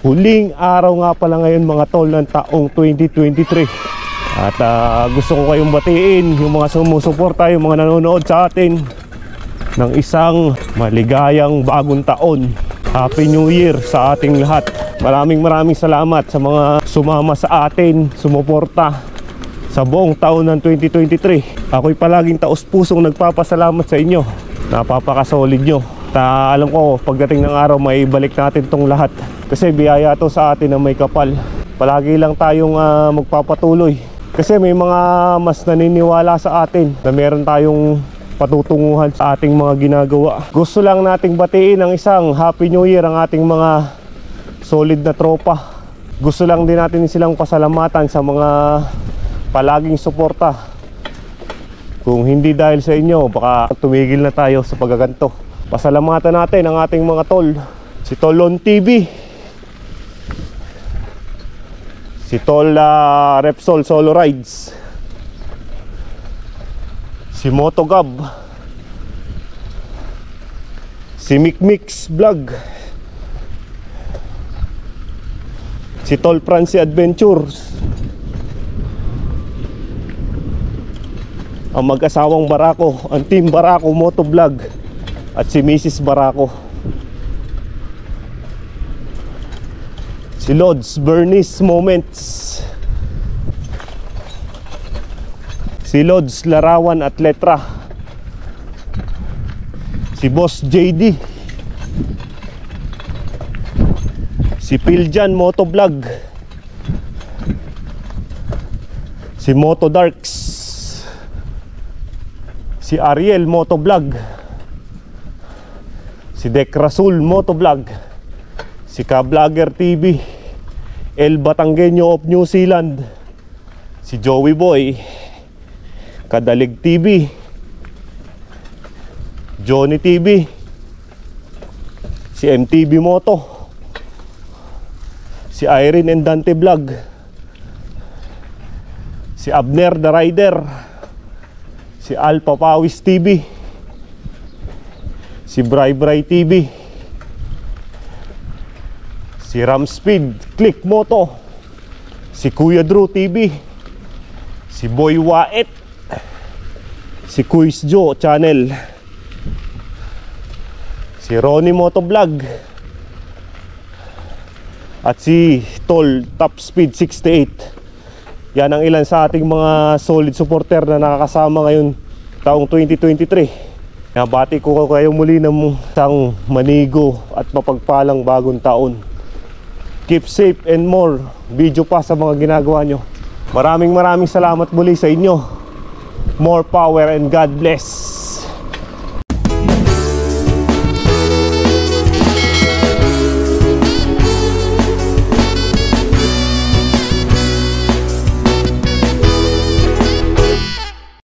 Huling araw nga pala ngayon mga tol ng taong 2023. At gusto ko kayong batiin, yung mga sumusuporta, yung mga nanonood sa atin, ng isang maligayang bagong taon. Happy New Year sa ating lahat. Maraming salamat sa mga sumama sa atin, sumuporta sa buong taon ng 2023. Ako'y palaging taos-pusong nagpapasalamat sa inyo. Napapakasolid nyo. Alam ko pagdating ng araw may balik natin tong lahat, kasi biyaya to sa atin na may kapal. Palagi lang tayong magpapatuloy, kasi may mga mas naniniwala sa atin na meron tayong patutunguhan sa ating mga ginagawa. Gusto lang nating batiin ng isang Happy New Year ang ating mga solid na tropa. Gusto lang din natin silang pasalamatan sa mga palaging suporta. Kung hindi dahil sa inyo, baka tumigil na tayo sa paggaganto. Pasalamatan natin ang ating mga tol. Si Tolon TV, si Tol Repsol Solo Rides, si Motogab, si Mikmix Vlog, si Tol Francie Adventures, ang mag-asawang Barako, ang Team Barako Motovlog, at si Mrs. Barako, si Lods Bernice Moments, si Lods Larawan at Letra, si Boss JD, si Piljan Motovlog, si Moto Darks, si Ariel Motovlog, si Dek Rasul Motovlog, si Ka-Vlogger TV, El Batanggenyo of New Zealand, si Joey Boy, Kadalig TV, Johnny TV, si MTV Moto, si Irene and Dante Vlog, si Abner the Rider, si Alpha Pawis TV, si Bray Bray TV, si Ramspeed Click Moto, si Kuya Drew TV, si Boy Waet, si Quiz Joe Channel, si Ronnie Motovlog, at si Tol Top Speed 68. Yan ang ilan sa ating mga solid supporter na nakakasama ngayon taong 2023. Bati ko kayo muli ng isang manigo at mapagpalang bagong taon. Keep safe and more video pa sa mga ginagawa nyo. Maraming salamat muli sa inyo. More power and God bless.